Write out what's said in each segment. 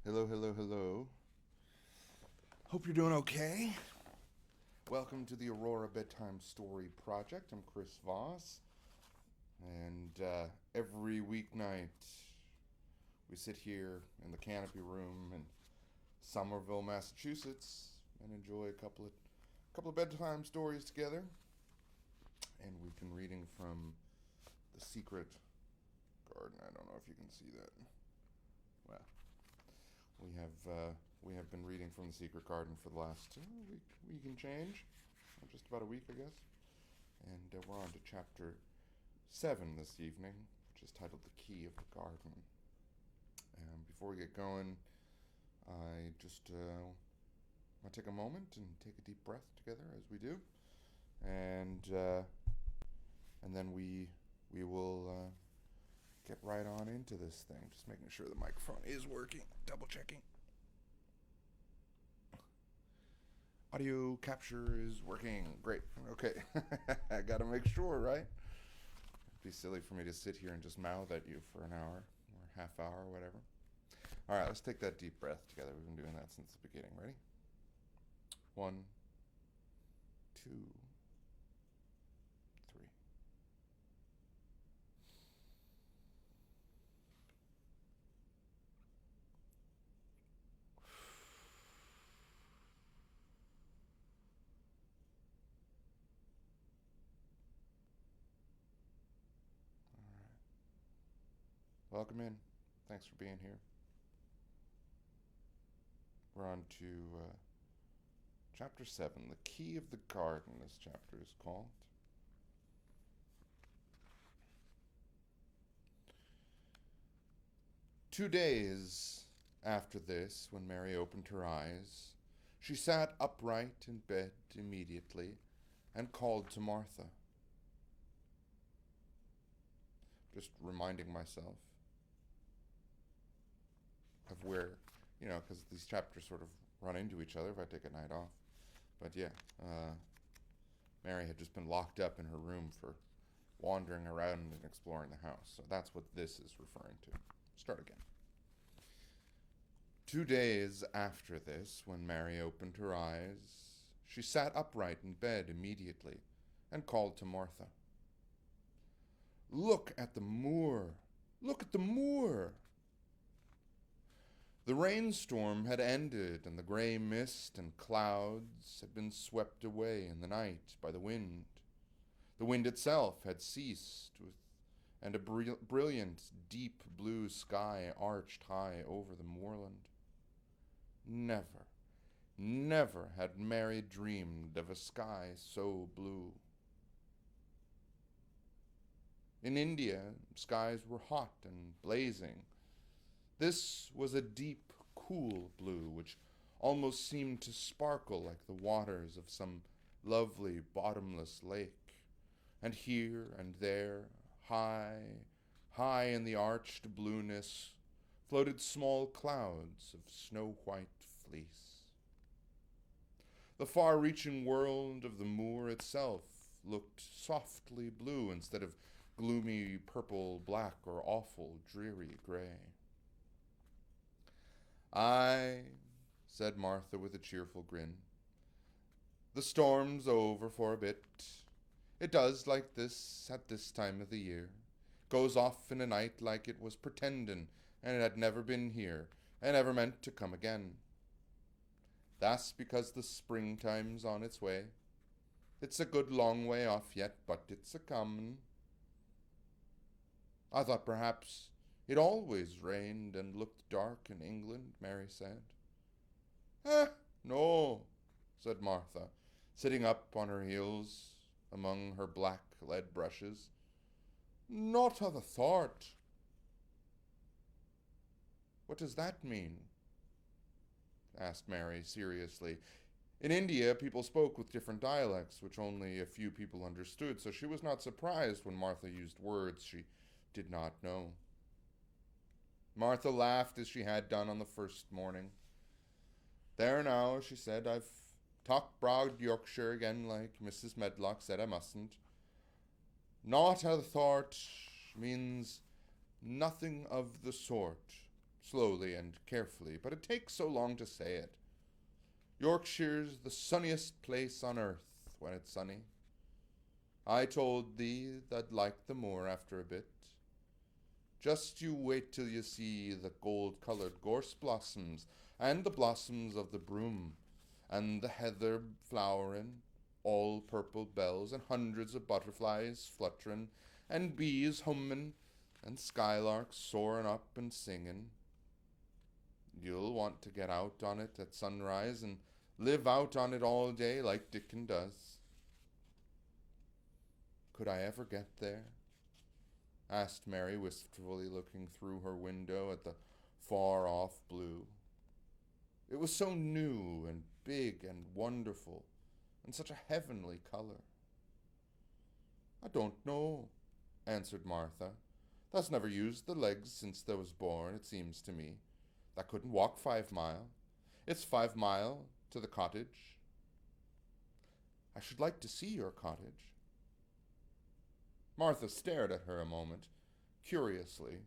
Hello, hello, hello. Hope you're doing okay. Welcome to the Aurora Bedtime Story Project. I'm Chris Voss, and every weeknight we sit here in the Canopy Room in Somerville, Massachusetts, and enjoy a couple of bedtime stories together. And we've been reading from The Secret Garden. I don't know if you can see that. Well, we have been reading from The Secret Garden for the last week and change, just about a week, I guess. And we're on to chapter 7 this evening, which is titled The Key of the Garden. Before we get going, I just want to take a moment and take a deep breath together, as we do, and then we will get right on into this thing. Just making sure the microphone is working. Double checking. Audio capture is working. Great. Okay. I gotta make sure, right? It'd be silly for me to sit here and just mouth at you for an hour or half hour or whatever. All right, let's take that deep breath together. We've been doing that since the beginning. Ready? 1, 2, 3. Welcome in. Thanks for being here. We're on to chapter 7, The Key of the Garden, this chapter is called. 2 days after this, when Mary opened her eyes, she sat upright in bed immediately and called to Martha. Just reminding myself of where, because these chapters sort of run into each other if I take a night off. But yeah, Mary had just been locked up in her room for wandering around and exploring the house. So that's what this is referring to. Start again. 2 days after this, when Mary opened her eyes, she sat upright in bed immediately and called to Martha. "Look at the moor! Look at the moor!" The rainstorm had ended, and the gray mist and clouds had been swept away in the night by the wind. The wind itself had ceased, and a brilliant, deep blue sky arched high over the moorland. Never, never had Mary dreamed of a sky so blue. In India, skies were hot and blazing. This was a deep, cool blue, which almost seemed to sparkle like the waters of some lovely, bottomless lake. And here and there, high, high in the arched blueness, floated small clouds of snow-white fleece. The far-reaching world of the moor itself looked softly blue instead of gloomy purple, black, or awful, dreary gray. "Aye," said Martha with a cheerful grin. "The storm's over for a bit. It does like this at this time of the year. Goes off in a night like it was pretendin' and it had never been here and never meant to come again. That's because the springtime's on its way. It's a good long way off yet, but it's a-comin'." "I thought perhaps it always rained and looked dark in England," Mary said. No," said Martha, sitting up on her heels among her black lead brushes. "Not a thought." "What does that mean?" asked Mary seriously. In India, people spoke with different dialects, which only a few people understood, so she was not surprised when Martha used words she did not know. Martha laughed as she had done on the first morning. "There now," she said, "I've talked broad Yorkshire again like Mrs. Medlock said I mustn't. Not a thought means nothing of the sort. slowly and carefully, but it takes so long to say it. Yorkshire's the sunniest place on earth when it's sunny. I told thee tha'd like the moor after a bit. Just you wait till you see the gold-coloured gorse blossoms, and the blossoms of the broom, and the heather flowering, all purple bells, and hundreds of butterflies flutterin', and bees hummin', and skylarks soaring up and singin'. You'll want to get out on it at sunrise and live out on it all day like Dickon does. Could I ever get there? Asked Mary, wistfully looking through her window at the far-off blue. It was so new and big and wonderful, and such a heavenly color. I don't know, answered Martha. Thou's never used the legs since thou was born, it seems to me. Thou couldn't walk 5 mile. It's 5 mile to the cottage. I should like to see your cottage. Martha stared at her a moment, curiously,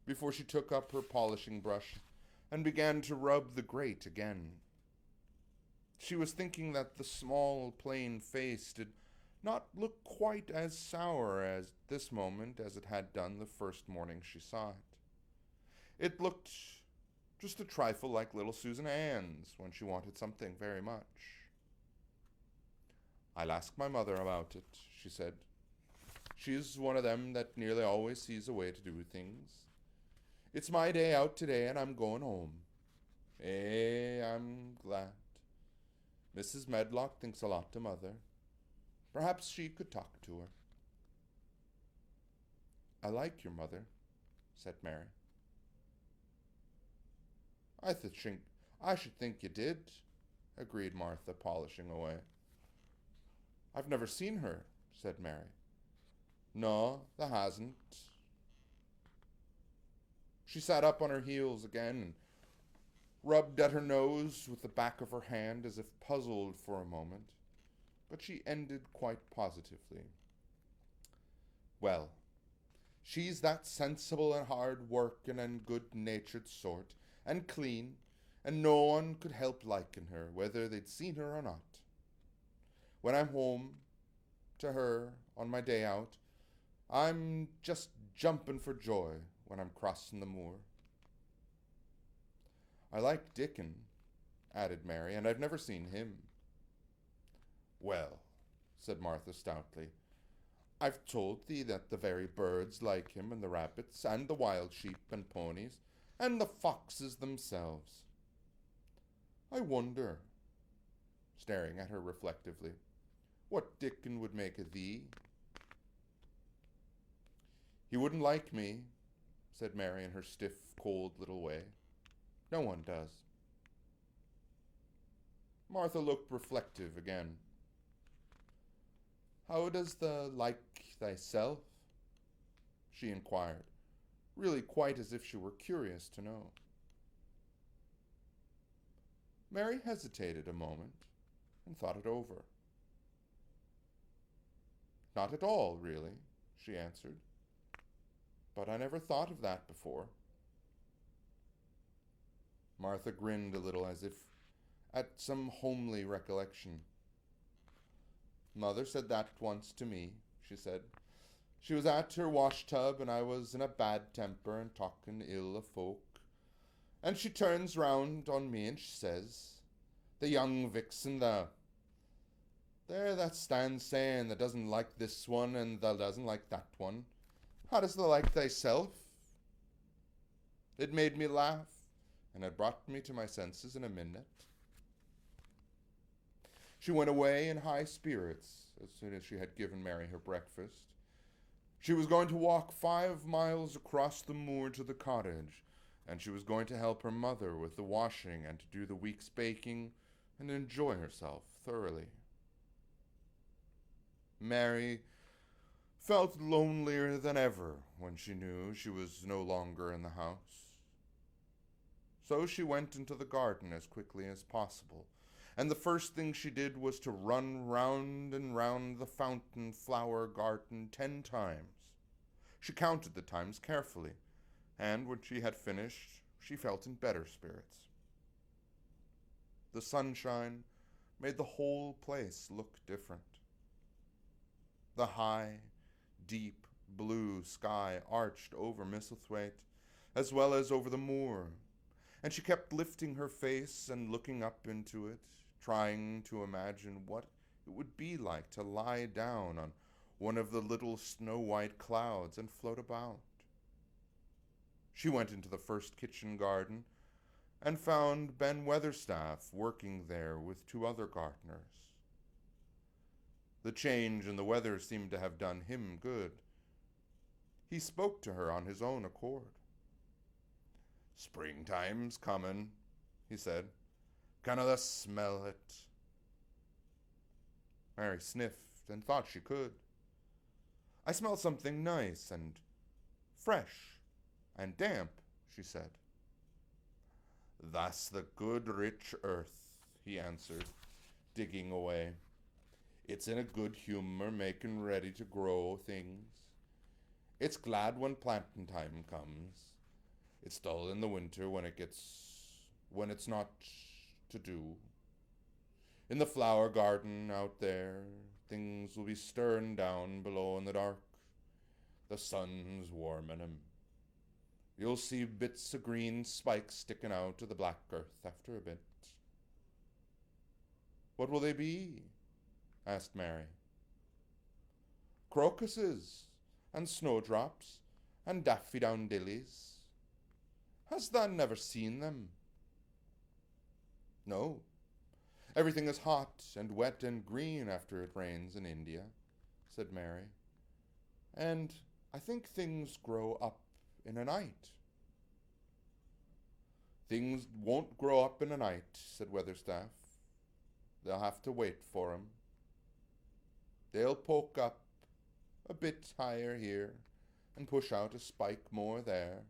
before she took up her polishing brush and began to rub the grate again. She was thinking that the small, plain face did not look quite as sour at this moment as it had done the first morning she saw it. It looked just a trifle like little Susan Ann's when she wanted something very much. I'll ask my mother about it, she said. She's one of them that nearly always sees a way to do things. It's my day out today, and I'm going home. I'm glad. Mrs. Medlock thinks a lot of Mother. Perhaps she could talk to her. I like your mother, said Mary. I should think you did, agreed Martha, polishing away. I've never seen her, said Mary. No, there hasn't. She sat up on her heels again and rubbed at her nose with the back of her hand as if puzzled for a moment, but she ended quite positively. Well, she's that sensible and hard-working and good-natured sort, and clean, and no one could help liking her, whether they'd seen her or not. When I'm home to her on my day out, I'm just jumping for joy when I'm crossing the moor. I like Dickon, added Mary, and I've never seen him. Well, said Martha stoutly, I've told thee that the very birds like him, and the rabbits, and the wild sheep and ponies, and the foxes themselves. I wonder, staring at her reflectively, what Dickon would make of thee. He wouldn't like me, said Mary in her stiff, cold little way. No one does. Martha looked reflective again. How does the like thyself? She inquired, really quite as if she were curious to know. Mary hesitated a moment and thought it over. Not at all, really, she answered. But I never thought of that before. Martha grinned a little as if at some homely recollection. Mother said that once to me, she said. She was at her wash-tub, and I was in a bad temper and talking ill of folk. And she turns round on me and she says, the young vixen, there that stands saying that doesn't like this one and that doesn't like that one. How does thou like thyself? It made me laugh, and it brought me to my senses in a minute. She went away in high spirits as soon as she had given Mary her breakfast. She was going to walk 5 miles across the moor to the cottage, and she was going to help her mother with the washing and to do the week's baking and enjoy herself thoroughly. Mary felt lonelier than ever when she knew she was no longer in the house. So she went into the garden as quickly as possible, and the first thing she did was to run round and round the fountain flower garden 10 times. She counted the times carefully, and when she had finished, she felt in better spirits. The sunshine made the whole place look different. The high, deep blue sky arched over Misselthwaite, as well as over the moor, and she kept lifting her face and looking up into it, trying to imagine what it would be like to lie down on one of the little snow-white clouds and float about. She went into the first kitchen garden and found Ben Weatherstaff working there with two other gardeners. The change in the weather seemed to have done him good. He spoke to her on his own accord. "Springtime's comin'," he said. "Can I smell it?" Mary sniffed and thought she could. "I smell something nice and fresh and damp," she said. "That's the good rich earth," he answered, digging away. "It's in a good humor, making ready to grow things. It's glad when planting time comes. It's dull in the winter when it's not to do. In the flower garden out there, things will be stirring down below in the dark. The sun's warming 'em. You'll see bits of green spikes sticking out of the black earth after a bit." "What will they be?" asked Mary. "Crocuses and snowdrops and daffydowndillies. Has thou never seen them?" "No. Everything is hot and wet and green after it rains in India," said Mary. "And I think things grow up in a night." "Things won't grow up in a night," said Weatherstaff. "They'll have to wait for 'em. They'll poke up a bit higher here, and push out a spike more there,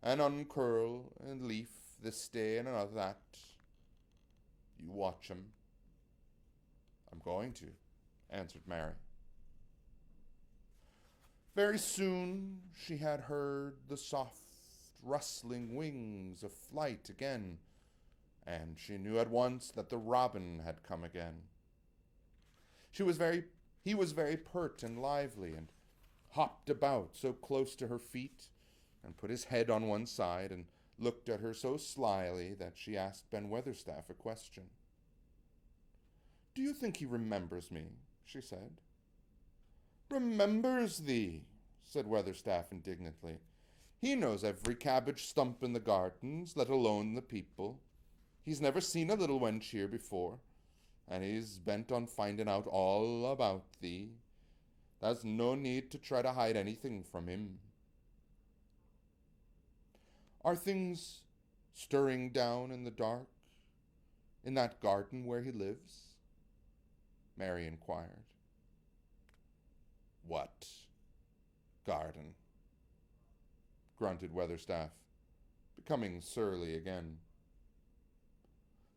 and uncurl a leaf this day and another that. You watch 'em." "I'm going to," answered Mary. Very soon she had heard the soft rustling wings of flight again, and she knew at once that the robin had come again. He was very pert and lively, and hopped about so close to her feet, and put his head on one side, and looked at her so slyly that she asked Ben Weatherstaff a question. "Do you think he remembers me?" she said. "Remembers thee?" said Weatherstaff indignantly. "He knows every cabbage stump in the gardens, let alone the people. He's never seen a little wench here before, and he's bent on finding out all about thee. There's no need to try to hide anything from him." "Are things stirring down in the dark in that garden where he lives?" Mary inquired. "What garden?" grunted Weatherstaff, becoming surly again.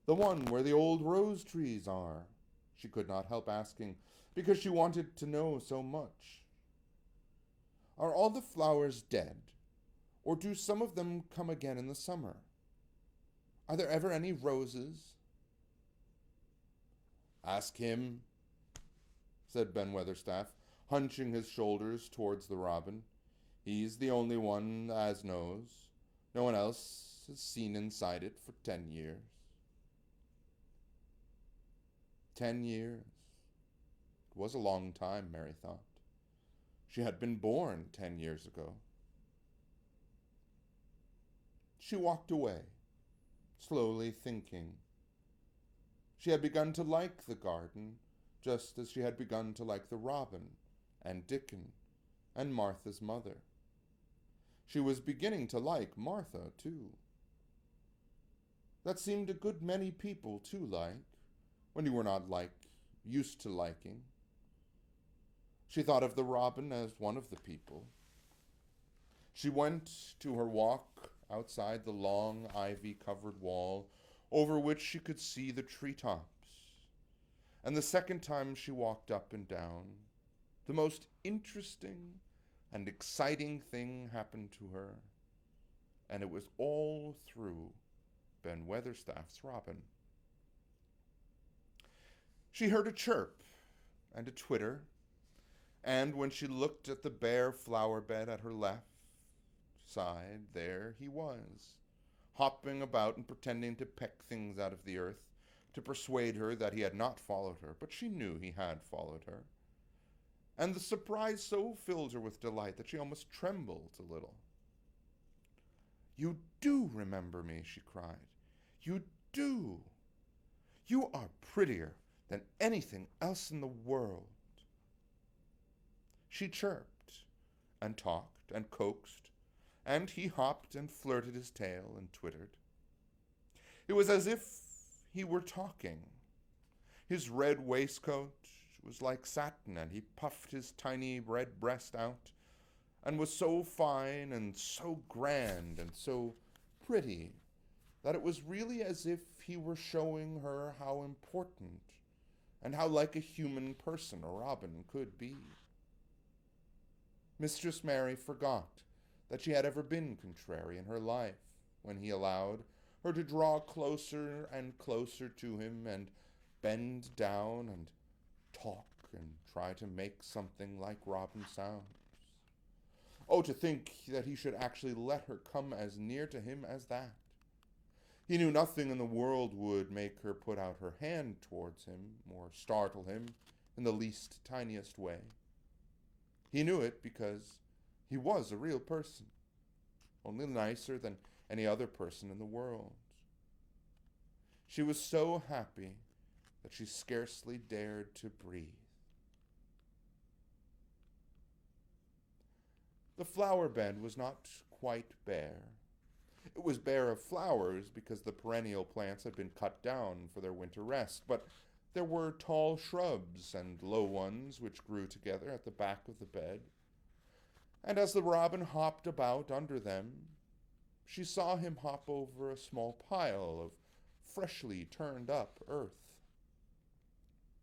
"The one where the old rose trees are," she could not help asking, because she wanted to know so much. "Are all the flowers dead, or do some of them come again in the summer? Are there ever any roses?" "Ask him," said Ben Weatherstaff, hunching his shoulders towards the robin. "He's the only one as knows. No one else has seen inside it for 10 years. 10 years. It was a long time, Mary thought. She had been born 10 years ago. She walked away, slowly thinking. She had begun to like the garden, just as she had begun to like the robin, and Dickon, and Martha's mother. She was beginning to like Martha, too. That seemed a good many people to like, when you were not used to liking. She thought of the robin as one of the people. She went to her walk outside the long ivy-covered wall, over which she could see the treetops. And the second time she walked up and down, the most interesting and exciting thing happened to her. and it was all through Ben Weatherstaff's robin. She heard a chirp and a twitter, and when she looked at the bare flower bed at her left side, there he was, hopping about and pretending to peck things out of the earth to persuade her that he had not followed her, but she knew he had followed her. And the surprise so filled her with delight that she almost trembled a little. "You do remember me," she cried. "You do. You are prettier than anything else in the world." She chirped and talked and coaxed, and he hopped and flirted his tail and twittered. It was as if he were talking. His red waistcoat was like satin, and he puffed his tiny red breast out, and was so fine and so grand and so pretty that it was really as if he were showing her how important and how like a human person a robin could be. Mistress Mary forgot that she had ever been contrary in her life when he allowed her to draw closer and closer to him and bend down and talk and try to make something like robin sounds. Oh, to think that he should actually let her come as near to him as that. He knew nothing in the world would make her put out her hand towards him or startle him in the least tiniest way. He knew it because he was a real person, only nicer than any other person in the world. She was so happy that she scarcely dared to breathe. The flower bed was not quite bare. It was bare of flowers because the perennial plants had been cut down for their winter rest, but there were tall shrubs and low ones which grew together at the back of the bed, and as the robin hopped about under them, she saw him hop over a small pile of freshly turned up earth.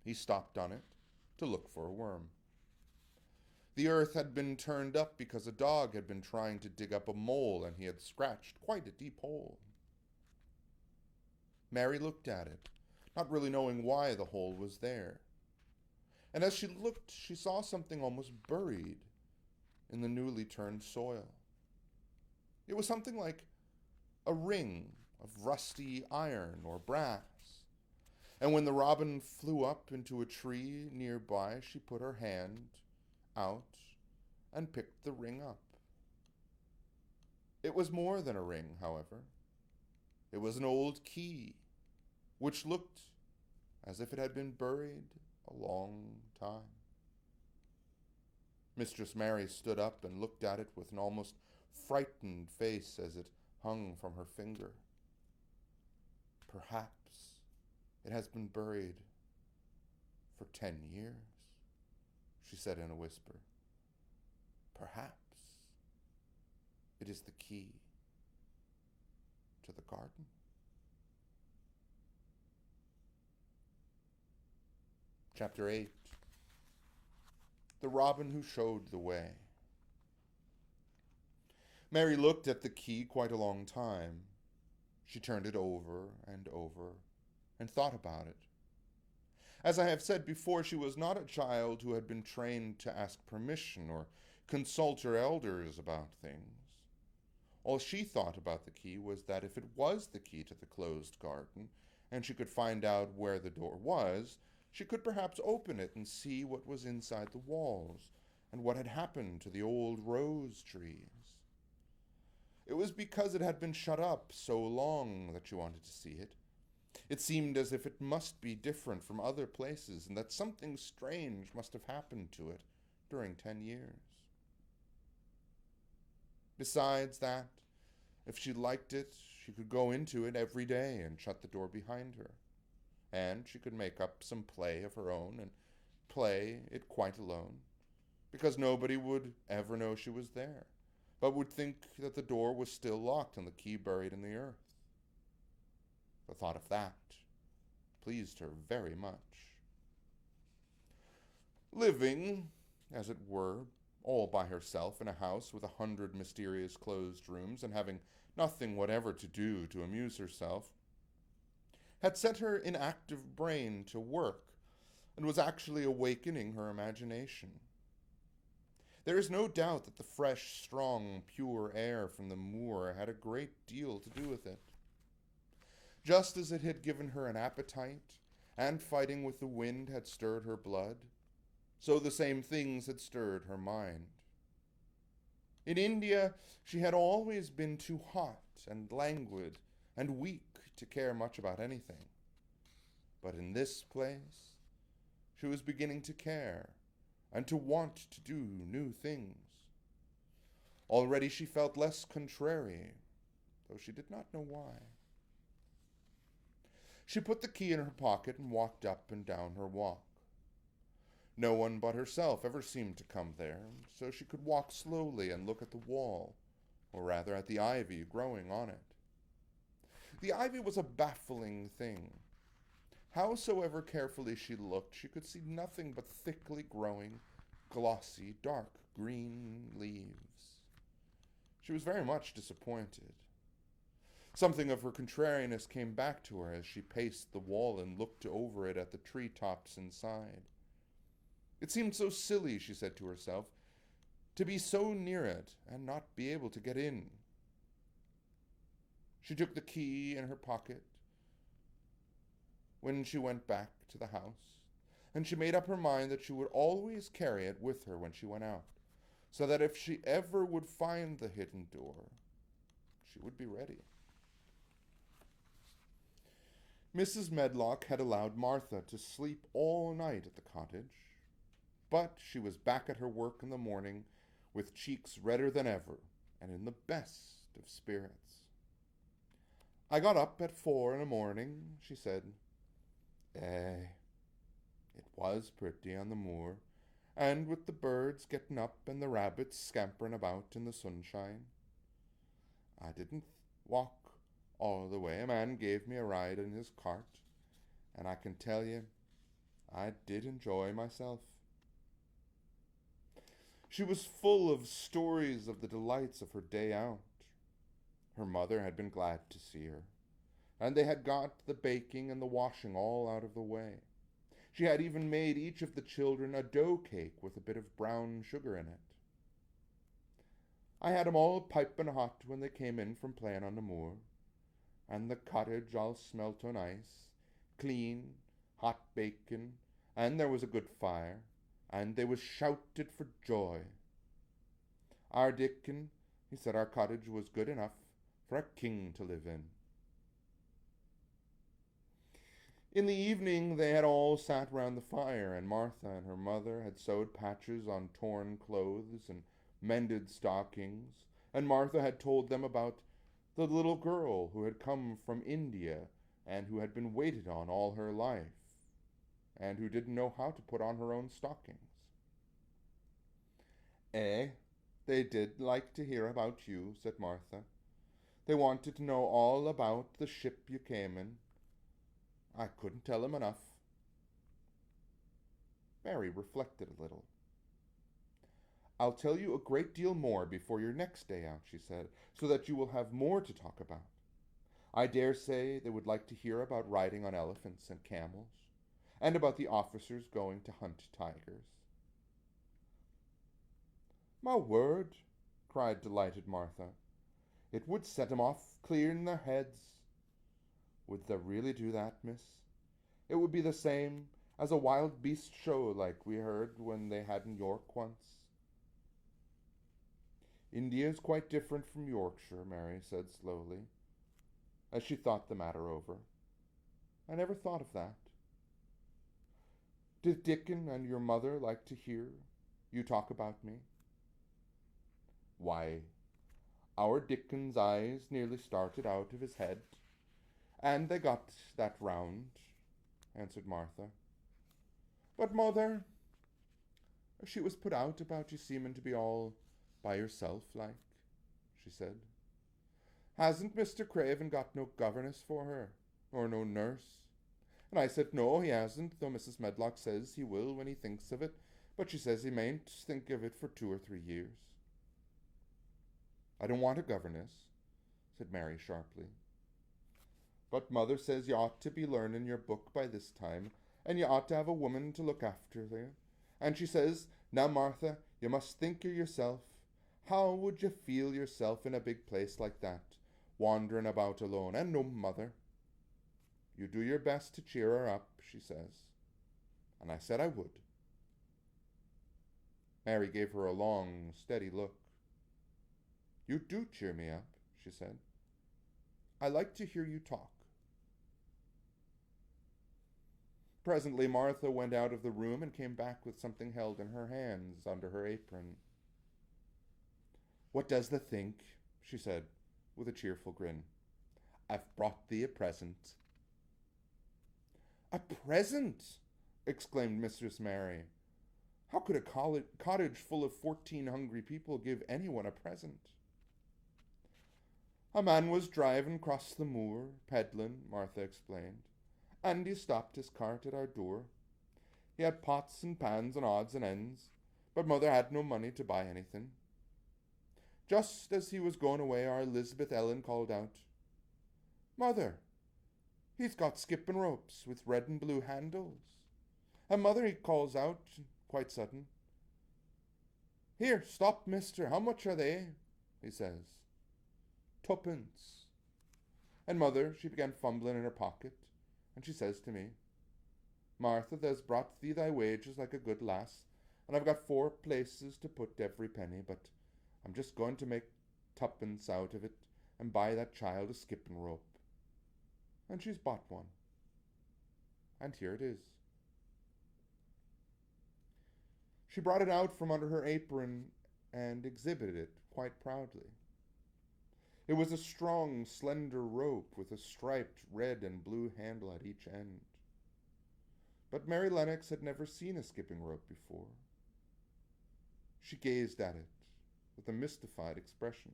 He stopped on it to look for a worm. The earth had been turned up because a dog had been trying to dig up a mole, and he had scratched quite a deep hole. Mary looked at it, not really knowing why the hole was there. And as she looked, she saw something almost buried in the newly turned soil. It was something like a ring of rusty iron or brass. And when the robin flew up into a tree nearby, she put her hand out and picked the ring up. It was more than a ring, however. It was an old key, which looked as if it had been buried a long time. Mistress Mary stood up and looked at it with an almost frightened face as it hung from her finger. "Perhaps it has been buried for 10 years, she said in a whisper. "Perhaps it is the key to the garden." Chapter 8. The Robin Who Showed the Way. Mary looked at the key quite a long time. She turned it over and thought about it. As I have said before, she was not a child who had been trained to ask permission or consult her elders about things. All she thought about the key was that if it was the key to the closed garden, and she could find out where the door was, she could perhaps open it and see what was inside the walls, and what had happened to the old rose trees. It was because it had been shut up so long that she wanted to see it. It seemed as if it must be different from other places, and that something strange must have happened to it during 10 years. Besides that, if she liked it, she could go into it every day and shut the door behind her. And she could make up some play of her own and play it quite alone, because nobody would ever know she was there, but would think that the door was still locked and the key buried in the earth. The thought of that pleased her very much. Living, as it were, all by herself in a house with 100 mysterious closed rooms, and having nothing whatever to do to amuse herself, had set her inactive brain to work and was actually awakening her imagination. There is no doubt that the fresh, strong, pure air from the moor had a great deal to do with it. Just as it had given her an appetite, and fighting with the wind had stirred her blood, so the same things had stirred her mind. In India, she had always been too hot and languid and weak to care much about anything. But in this place, she was beginning to care and to want to do new things. Already she felt less contrary, though she did not know why. She put the key in her pocket and walked up and down her walk. No one but herself ever seemed to come there, so she could walk slowly and look at the wall, or rather at the ivy growing on it. The ivy was a baffling thing. Howsoever carefully she looked, she could see nothing but thickly growing, glossy, dark green leaves. She was very much disappointed. Something of her contrariness came back to her as she paced the wall and looked over it at the tree-tops inside. It seemed so silly, she said to herself, to be so near it and not be able to get in. She took the key in her pocket when she went back to the house, and she made up her mind that she would always carry it with her when she went out, so that if she ever would find the hidden door, she would be ready. Mrs. Medlock had allowed Martha to sleep all night at the cottage, but she was back at her work in the morning with cheeks redder than ever and in the best of spirits. I got up at 4 in the morning, she said. It was pretty on the moor, and with the birds getting up and the rabbits scampering about in the sunshine. I didn't walk all the way. A man gave me a ride in his cart, and I can tell you, I did enjoy myself. She was full of stories of the delights of her day out. Her mother had been glad to see her, and they had got the baking and the washing all out of the way. She had even made each of the children a dough cake with a bit of brown sugar in it. I had 'em all piping hot when they came in from playing on the moor, and the cottage all smelt o' nice, clean, hot bacon, and there was a good fire, and they was shouted for joy. Our Dickon, he said our cottage was good enough for a king to live in. In the evening they had all sat round the fire, and Martha and her mother had sewed patches on torn clothes and mended stockings, and Martha had told them about the little girl who had come from India and who had been waited on all her life, and who didn't know how to put on her own stockings. They did like to hear about you, said Martha. They wanted to know all about the ship you came in. I couldn't tell them enough. Mary reflected a little. I'll tell you a great deal more before your next day out, she said, so that you will have more to talk about. I dare say they would like to hear about riding on elephants and camels, and about the officers going to hunt tigers. My word, cried delighted Martha. It would set 'em off clear in their heads. Would they really do that, miss? It would be the same as a wild beast show like we heard when they had in York once. India is quite different from Yorkshire, Mary said slowly, as she thought the matter over. I never thought of that. Did Dickon and your mother like to hear you talk about me? Why, our Dickon's eyes nearly started out of his head, and they got that round, answered Martha. But mother, she was put out about you seeming to be all by yourself, like, she said. Hasn't Mr. Craven got no governess for her, or no nurse? And I said, no, he hasn't, though Mrs. Medlock says he will when he thinks of it, but she says he mayn't think of it for 2 or 3 years. I don't want a governess, said Mary sharply. But Mother says you ought to be learning your book by this time, and you ought to have a woman to look after you. And she says, now, Martha, you must think of yourself. How would you feel yourself in a big place like that, wandering about alone, and no mother? You do your best to cheer her up, she says. And I said I would. Mary gave her a long, steady look. You do cheer me up, she said. I like to hear you talk. Presently Martha went out of the room and came back with something held in her hands under her apron. What does thee think? She said, with a cheerful grin. I've brought thee a present. A present? Exclaimed Mistress Mary. How could a cottage full of 14 hungry people give anyone a present? A man was driving across the moor, peddling, Martha explained, and he stopped his cart at our door. He had pots and pans and odds and ends, but Mother had no money to buy anything. Just as he was going away, our Elizabeth Ellen called out, Mother, he's got skipping ropes with red and blue handles. And Mother, he calls out, quite sudden, Here, stop, mister, how much are they? He says. 2d. And Mother, she began fumbling in her pocket, and she says to me, Martha, there's brought thee thy wages like a good lass, and I've got 4 places to put every penny, but I'm just going to make 2d out of it and buy that child a skipping rope. And she's bought one. And here it is. She brought it out from under her apron and exhibited it quite proudly. It was a strong, slender rope with a striped red and blue handle at each end. But Mary Lennox had never seen a skipping rope before. She gazed at it with a mystified expression.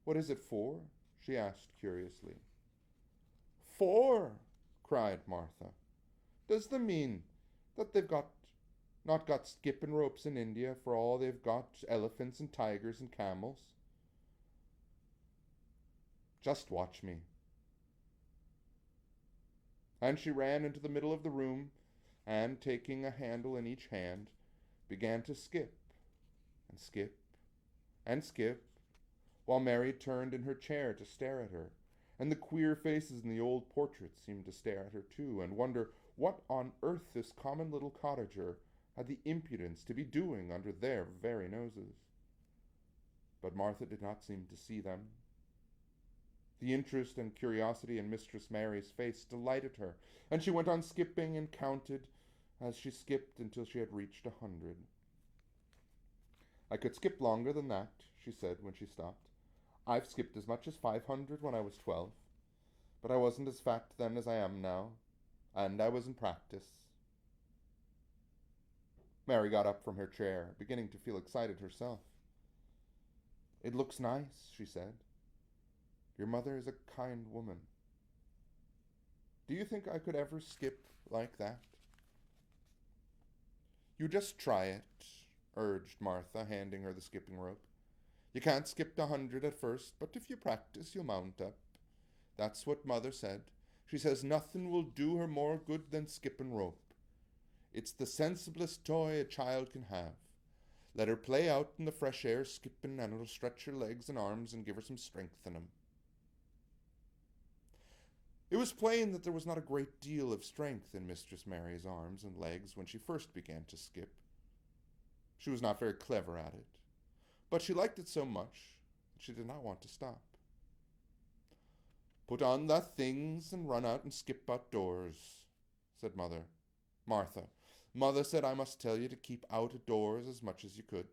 What is it for? She asked curiously. For? Cried Martha. Does that mean that they've not got skipping ropes in India for all they've got elephants and tigers and camels? Just watch me. And she ran into the middle of the room and, taking a handle in each hand, began to skip and skip and skip, while Mary turned in her chair to stare at her, and the queer faces in the old portraits seemed to stare at her too, and wonder what on earth this common little cottager had the impudence to be doing under their very noses. But Martha did not seem to see them. The interest and curiosity in Mistress Mary's face delighted her, and she went on skipping and counted as she skipped until she had reached 100. I could skip longer than that, she said when she stopped. I've skipped as much as 500 when I was 12, but I wasn't as fat then as I am now, and I was in practice. Mary got up from her chair, beginning to feel excited herself. It looks nice, she said. Your mother is a kind woman. Do you think I could ever skip like that? You just try it, urged Martha, handing her the skipping rope. You can't skip to 100 at first, but if you practice, you'll mount up. That's what Mother said. She says nothing will do her more good than skipping rope. It's the sensiblest toy a child can have. Let her play out in the fresh air skipping, and it'll stretch her legs and arms and give her some strength in 'em. It was plain that there was not a great deal of strength in Mistress Mary's arms and legs when she first began to skip. She was not very clever at it, but she liked it so much that she did not want to stop. Put on the things and run out and skip outdoors, said Martha. Mother said I must tell you to keep out of doors as much as you could,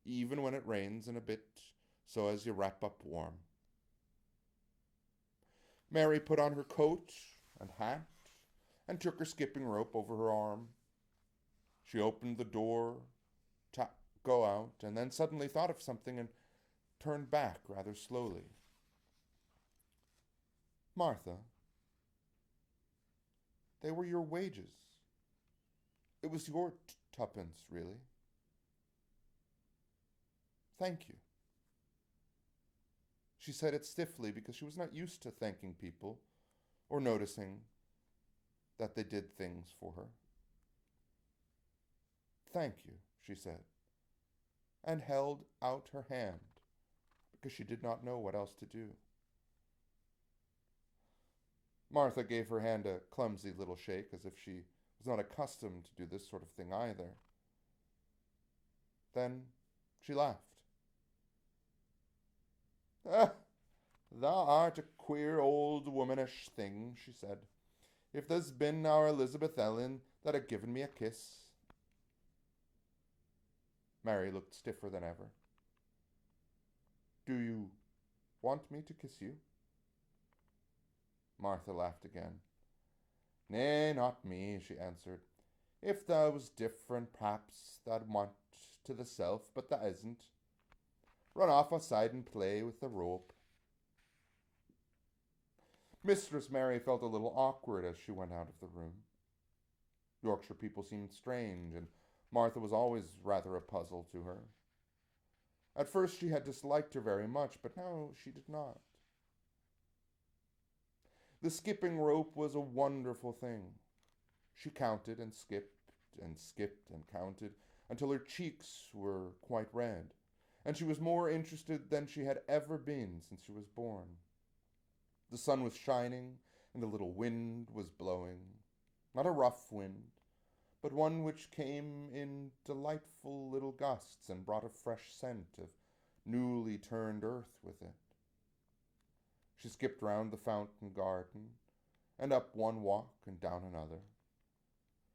even when it rains and a bit, so as you wrap up warm. Mary put on her coat and hat and took her skipping rope over her arm. She opened the door to go out, and then suddenly thought of something and turned back rather slowly. Martha, they were your wages. It was your 2d, really. Thank you. She said it stiffly because she was not used to thanking people or noticing that they did things for her. "Thank you," she said, and held out her hand because she did not know what else to do. Martha gave her hand a clumsy little shake, as if she was not accustomed to do this sort of thing either. Then she laughed. "Ah, thou art a queer old womanish thing," she said. "If there's been our Elizabeth Ellen that had given me a kiss." Mary looked stiffer than ever. "Do you want me to kiss you?" Martha laughed again. "Nay, not me," she answered. "If thou was different, perhaps thou'd want to the self, but thou isn't. Run off outside and play with the rope." Mistress Mary felt a little awkward as she went out of the room. Yorkshire people seemed strange, and Martha was always rather a puzzle to her. At first she had disliked her very much, but now she did not. The skipping rope was a wonderful thing. She counted and skipped and skipped and counted until her cheeks were quite red, and she was more interested than she had ever been since she was born. The sun was shining, and a little wind was blowing, not a rough wind, but one which came in delightful little gusts and brought a fresh scent of newly turned earth with it. She skipped round the fountain garden, and up one walk and down another.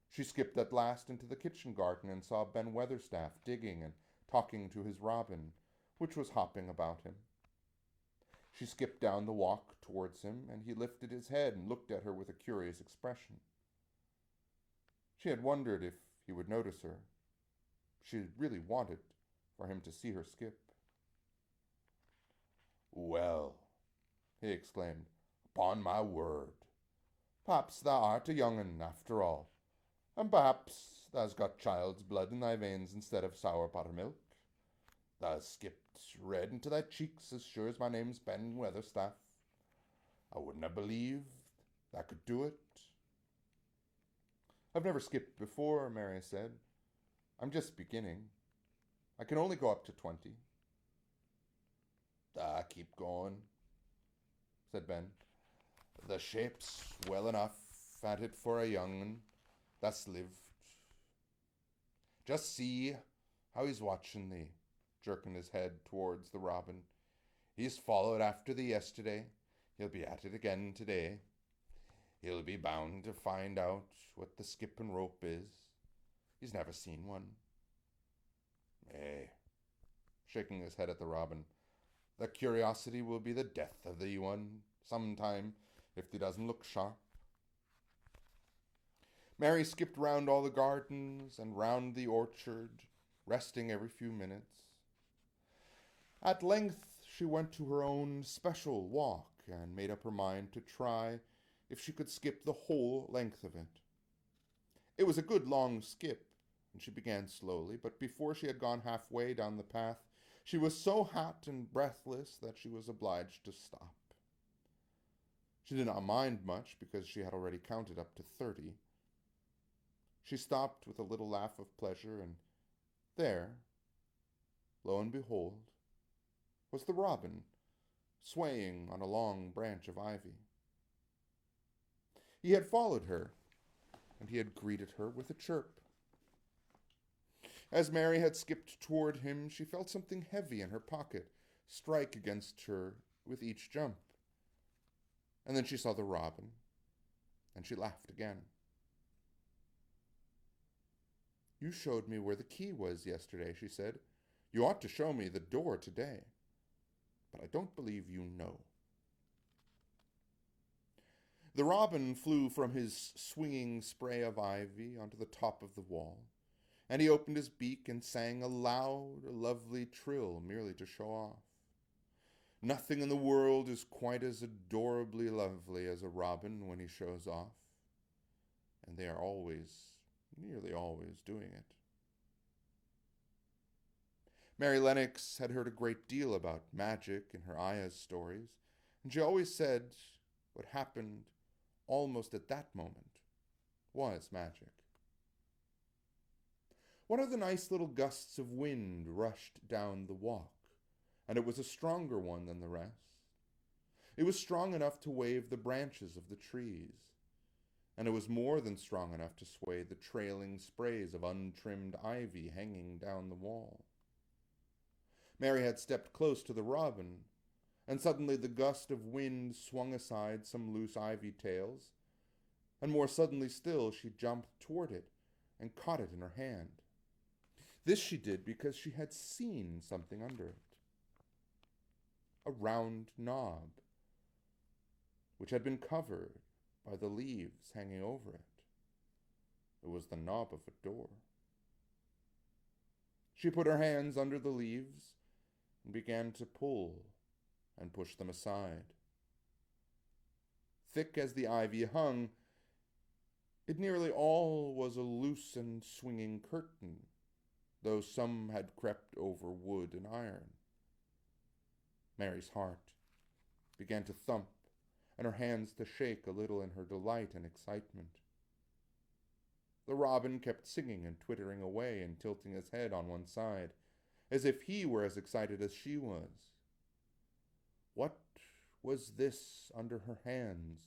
She skipped at last into the kitchen garden and saw Ben Weatherstaff digging and talking to his robin, which was hopping about him. She skipped down the walk towards him, and he lifted his head and looked at her with a curious expression. She had wondered if he would notice her. She really wanted for him to see her skip. "Well," he exclaimed, "upon my word, perhaps thou art a young un after all, and perhaps thou's got child's blood in thy veins instead of sour buttermilk. Thou's skipped red into thy cheeks as sure as my name's Ben Weatherstaff. I wouldn't have believed thou could do it." "I've never skipped before," Mary said. "I'm just beginning. I can only go up to 20. "Keep going," said Ben. "The shape's well enough at it for a young un that's lived. Just see how he's watching thee," jerking his head towards the robin. "He's followed after thee yesterday. He'll be at it again today. He'll be bound to find out what the skipping rope is. He's never seen one. Shaking his head at the robin, "the curiosity will be the death of thee one sometime if thee doesn't look sharp." Mary skipped round all the gardens and round the orchard, resting every few minutes. At length she went to her own special walk and made up her mind to try if she could skip the whole length of it. It was a good long skip, and she began slowly, but before she had gone halfway down the path, she was so hot and breathless that she was obliged to stop. She did not mind much, because she had already counted up to 30. She stopped with a little laugh of pleasure, and there, lo and behold, was the robin, swaying on a long branch of ivy. He had followed her, and he had greeted her with a chirp. As Mary had skipped toward him, she felt something heavy in her pocket strike against her with each jump. And then she saw the robin, and she laughed again. "You showed me where the key was yesterday," she said. "You ought to show me the door today. But I don't believe you know." The robin flew from his swinging spray of ivy onto the top of the wall, and he opened his beak and sang a loud, lovely trill merely to show off. Nothing in the world is quite as adorably lovely as a robin when he shows off, and they are always, nearly always, doing it. Mary Lennox had heard a great deal about magic in her Aya's stories, and she always said what happened almost at that moment was magic. One of the nice little gusts of wind rushed down the walk, and it was a stronger one than the rest. It was strong enough to wave the branches of the trees, and it was more than strong enough to sway the trailing sprays of untrimmed ivy hanging down the wall. Mary had stepped close to the robin, and suddenly the gust of wind swung aside some loose ivy tails, and more suddenly still she jumped toward it and caught it in her hand. This she did because she had seen something under it. A round knob, which had been covered by the leaves hanging over it. It was the knob of a door. She put her hands under the leaves and began to pull and push them aside. Thick as the ivy hung, it nearly all was a loose and swinging curtain, though some had crept over wood and iron. Mary's heart began to thump, and her hands to shake a little in her delight and excitement. The robin kept singing and twittering away and tilting his head on one side, as if he were as excited as she was. What was this under her hands,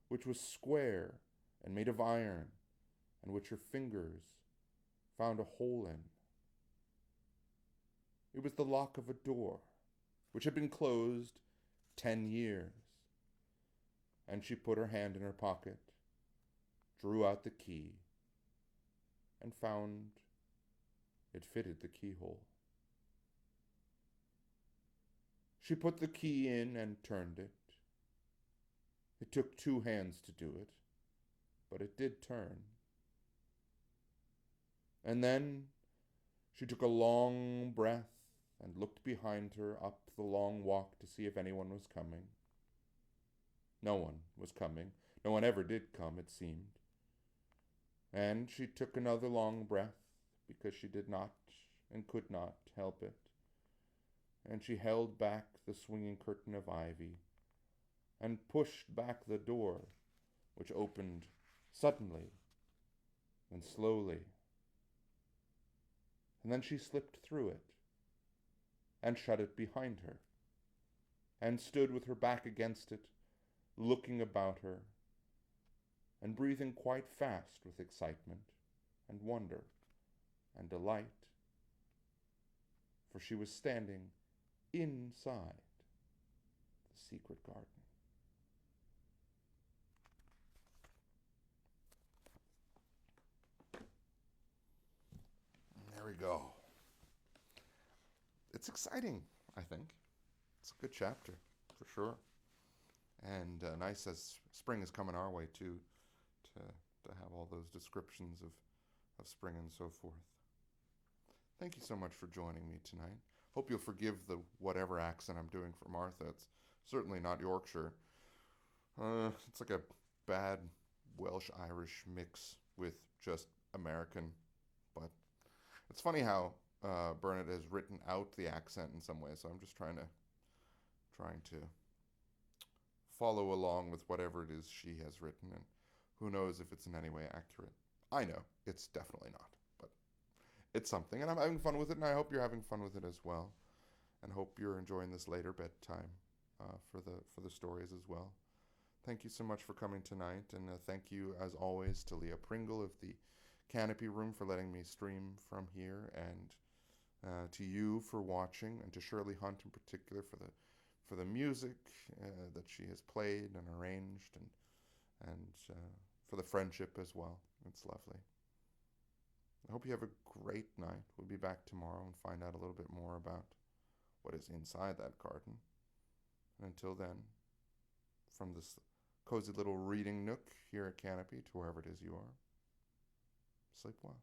which was square and made of iron, and which her fingers found a hole in? It was the lock of a door, which had been closed 10 years. And she put her hand in her pocket, drew out the key, and found it fitted the keyhole. She put the key in and turned it. It took 2 hands to do it, but it did turn. And then she took a long breath and looked behind her up the long walk to see if anyone was coming. No one was coming. No one ever did come, it seemed. And she took another long breath, because she did not and could not help it. And she held back the swinging curtain of ivy, and pushed back the door, which opened suddenly and slowly. And then she slipped through it, and shut it behind her, and stood with her back against it, looking about her, and breathing quite fast with excitement and wonder and delight, for she was standing inside the secret garden. There we go. It's exciting, I think. It's a good chapter, for sure. And nice as spring is coming our way, too, to have all those descriptions of spring and so forth. Thank you so much for joining me tonight. Hope you'll forgive the whatever accent I'm doing for Martha. It's certainly not Yorkshire. It's like a bad Welsh-Irish mix with just American. But it's funny how Burnett has written out the accent in some ways, so I'm just trying to follow along with whatever it is she has written, and who knows if it's in any way accurate. I know it's definitely not, but it's something, and I'm having fun with it, and I hope you're having fun with it as well, and hope you're enjoying this later bedtime for the stories as well. Thank you so much for coming tonight, and thank you, as always, to Leah Pringle of the Canopy Room for letting me stream from here, and to you for watching, and to Shirley Hunt in particular for the music that she has played and arranged, and for the friendship as well. It's lovely. I hope you have a great night. We'll be back tomorrow and find out a little bit more about what is inside that garden. And until then, from this cozy little reading nook here at Canopy to wherever it is you are, sleep well.